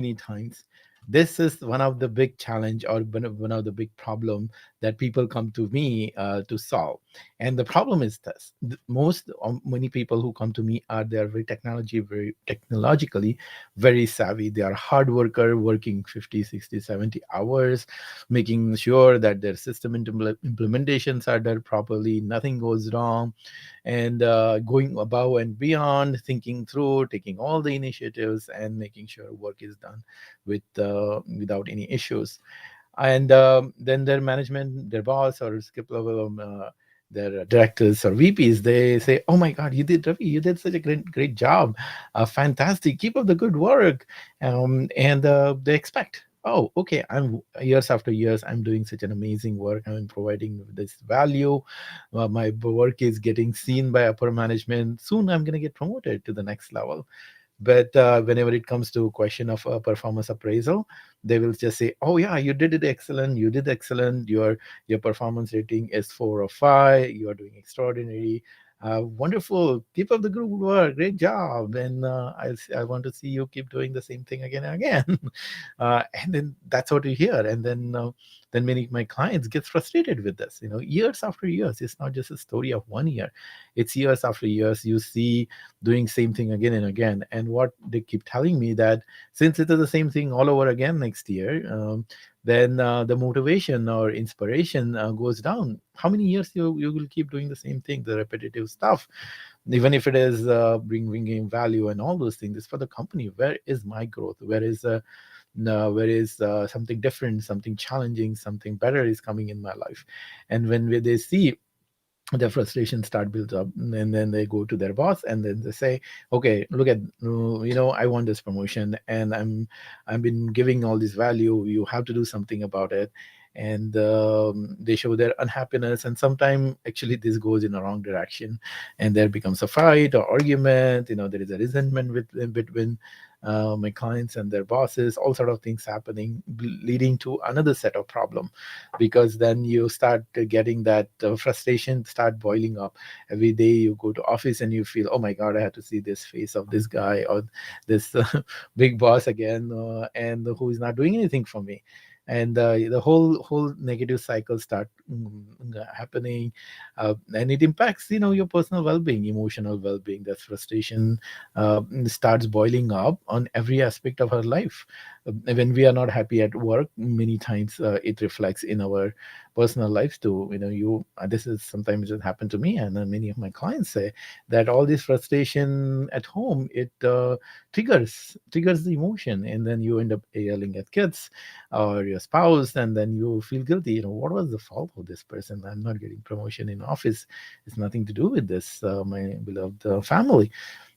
many times. This is one of the big challenge, or one of the big problem that people come to me to solve. And the problem is this: many people who come to me are, they are very technologically very savvy. They are hard worker, working 50, 60, 70 hours, making sure that their system implementations are done properly, nothing goes wrong, and going above and beyond, thinking through, taking all the initiatives, and making sure work is done without any issues. And then their management, their boss, or skip level, their directors or VPs, they say, "Oh my God, you did, Ravi, you did such a great job, fantastic, keep up the good work," and they expect. Oh, okay. I'm years after years. I'm doing such an amazing work. I'm providing this value. My work is getting seen by upper management. Soon, I'm going to get promoted to the next level. But whenever it comes to question of performance appraisal, they will just say, "Oh yeah, you did it excellent. You did excellent. Your performance rating is 4 or 5. You are doing extraordinary. Wonderful. Keep up the good work. Great job. And I want to see you keep doing the same thing again and again." And then that's what you hear. And then many of my clients get frustrated with this. Years after years. It's not just a story of 1 year. It's years after years. You see doing same thing again and again. And what they keep telling me, that since it is the same thing all over again next year, then the motivation or inspiration goes down. How many years you will keep doing the same thing, the repetitive stuff, even if it is bringing value and all those things? It's for the company. Where is my growth? Where is no, where is something different, something challenging, something better is coming in my life? And when they see their frustration start builds up, and then they go to their boss, and then they say, "Okay, look at, I want this promotion, and I've been giving all this value. You have to do something about it." And they show their unhappiness, and sometimes actually this goes in a wrong direction, and there becomes a fight or argument. There is a resentment between my clients and their bosses, all sort of things happening, leading to another set of problem, because then you start getting that frustration start boiling up. Every day you go to office and you feel, "Oh my God, I have to see this face of this guy or this big boss again, and who is not doing anything for me." And the whole negative cycle start happening, and it impacts your personal well-being, emotional well-being. That frustration starts boiling up on every aspect of our life. When we are not happy at work, many times it reflects in our personal lives too. This is sometimes it happened to me, and many of my clients say that all this frustration at home, it triggers the emotion, and then you end up yelling at kids or your spouse, and then you feel guilty. What was the fault of this person? I'm not getting promotion in office. It's nothing to do with this, my beloved family.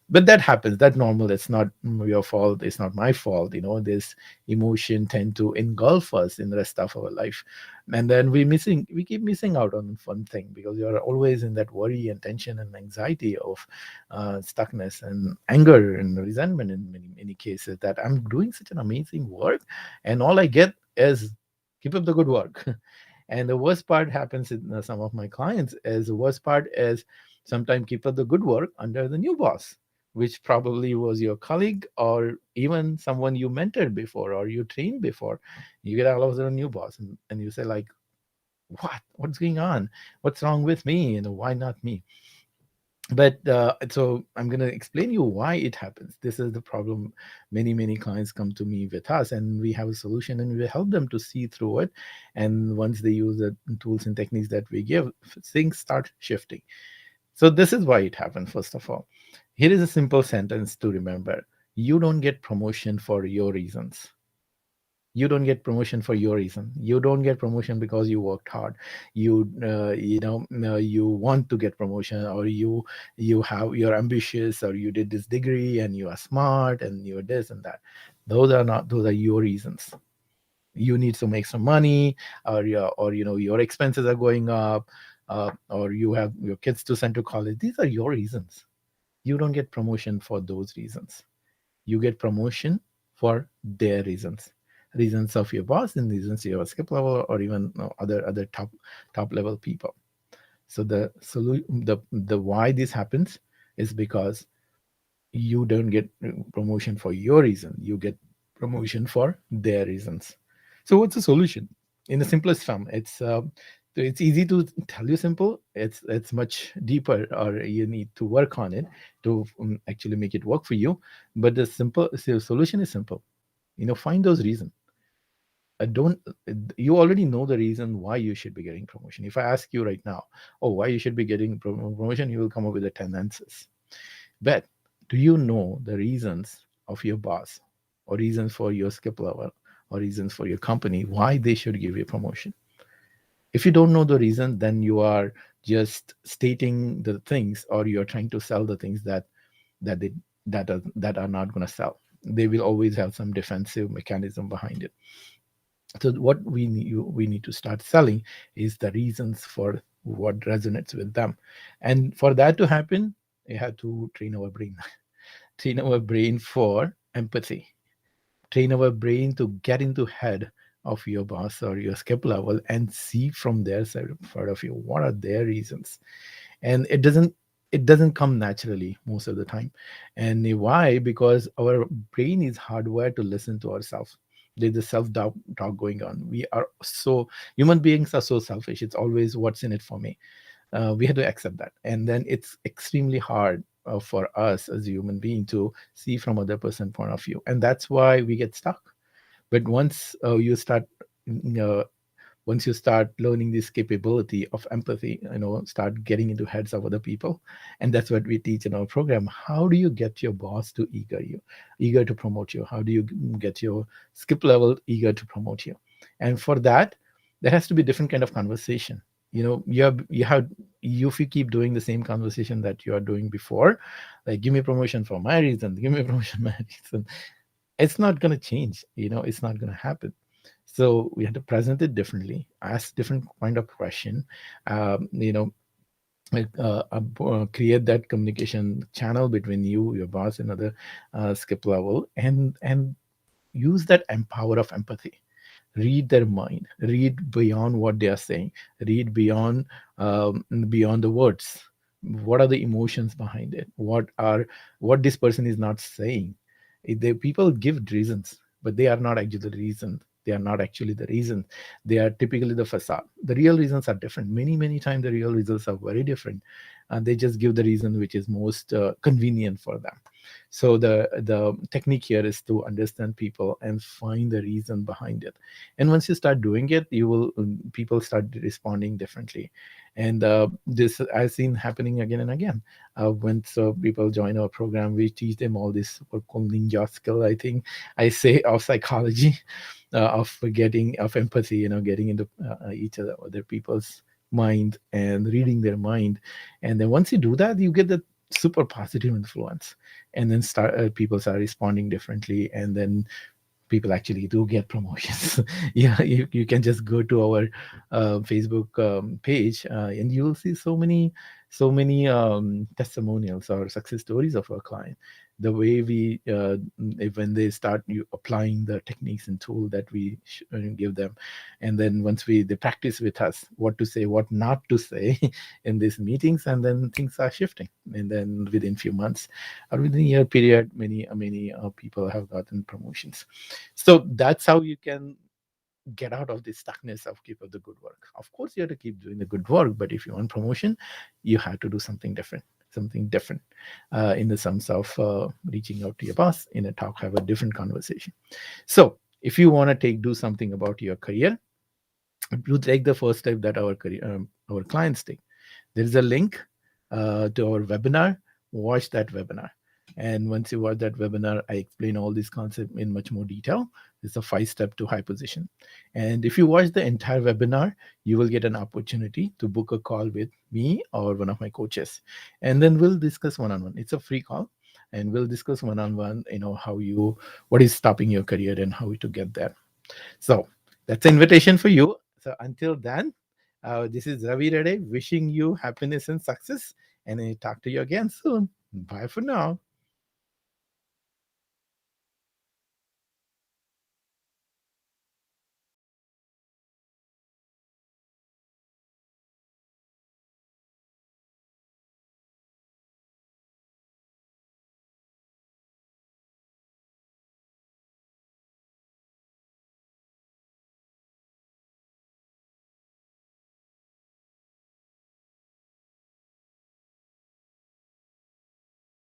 But that happens. That normal. It's not your fault. It's not my fault. This emotion tend to engulf us in the rest of our life, and then we keep missing out on fun thing, because you are always in that worry and tension and anxiety of stuckness and anger and resentment in many cases, that I'm doing such an amazing work, and all I get is keep up the good work. And the worst part happens in some of my clients, is the worst part is sometimes keep up the good work under the new boss, which probably was your colleague or even someone you mentored before or you trained before. You get all of a sudden a new boss, and you say like, what's going on? What's wrong with me? Why not me? But so I'm going to explain you why it happens. This is the problem. Many clients come to me with us, and we have a solution, and we help them to see through it. And once they use the tools and techniques that we give, things start shifting. So this is why it happened. First of all, here is a simple sentence to remember: you don't get promotion for your reasons. You don't get promotion for your reason. You don't get promotion because you worked hard. You want to get promotion, or you're ambitious, or you did this degree and you are smart and you're this and that. Those are your reasons. You need to make some money, or your expenses are going up, or you have your kids to send to college. These are your reasons. You don't get promotion for those reasons. You get promotion for their reasons of your boss, and reasons your skip level, or even other top level people. So the why this happens is because you don't get promotion for your reason. You get promotion for their reasons. So what's the solution? In the simplest form, it's easy to tell you simple. It's much deeper, or you need to work on it to actually make it work for you. But the solution is simple. Find those reasons. Don't You already know the reason why you should be getting promotion. If I ask you right now, oh, why you should be getting promotion, you will come up with the 10 answers. But do you know the reasons of your boss, or reasons for your skip level, or reasons for your company why they should give you promotion? If you don't know the reason, then you are just stating the things, or you're trying to sell the things that they that are not going to sell. They will always have some defensive mechanism behind it. So what we need to start selling is the reasons for what resonates with them. And for that to happen, you have to train our brain. Train our brain for empathy. Train our brain to get into head of your boss or your skip level and see from their side of you what are their reasons. And it doesn't come naturally most of the time. And why? Because our brain is hardwired to listen to ourselves. There's a self-doubt talk going on. We are so Human beings are so selfish. It's always what's in it for me. We have to accept that, and then it's extremely hard for us as a human being to see from other person point of view, and that's why we get stuck. But once you start learning this capability of empathy, start getting into heads of other people. And that's what we teach in our program. How do you get your boss to eager to promote you? How do you get your skip level eager to promote you? And for that, there has to be different kind of conversation. If you keep doing the same conversation that you are doing before, like, give me promotion for my reason, give me promotion for my reason, it's not going to change. It's not going to happen. So we had to present it differently, ask different kind of question, um, you know create that communication channel between you, your boss, and other skip level, and use that empower of empathy. Read their mind, read beyond what they are saying, read beyond the words. What are the emotions behind it? What this person is not saying? The people give reasons, but they are not actually the reason. They are not actually the reason. They are typically the facade. The real reasons are different. Many times the real results are very different, and they just give the reason which is most convenient for them. So the technique here is to understand people and find the reason behind it. And once you start doing it, you will people start responding differently. And this I've seen happening again and again. When people join our program, we teach them all this what called ninja skill, I think I say, of psychology, of getting of empathy, getting into each other people's mind and reading their mind. And then once you do that, you get the super positive influence, and then people start responding differently, and then people actually do get promotions. Yeah, you can just go to our Facebook page, and you'll see so many testimonials or success stories of our client. The way when they start applying the techniques and tool that we give them, and then once they practice with us what to say, what not to say in these meetings, and then things are shifting. And then within few months or within a year period, many people have gotten promotions. So that's how you can get out of the stuckness of keep up the good work. Of course, you have to keep doing the good work, but if you want promotion, you have to do something different in the sense of reaching out to your boss in a talk, have a different conversation. So if you want to do something about your career, you take the first step that our clients take. There is a link to our webinar. Watch that webinar. And once you watch that webinar, I explain all these concepts in much more detail. It's a 5-step to high position. And if you watch the entire webinar, you will get an opportunity to book a call with me or one of my coaches. And then we'll discuss one-on-one. It's a free call. And we'll discuss one-on-one, what is stopping your career and how to get there. So that's an invitation for you. So until then, this is Ravi Reddy wishing you happiness and success. And I talk to you again soon. Bye for now.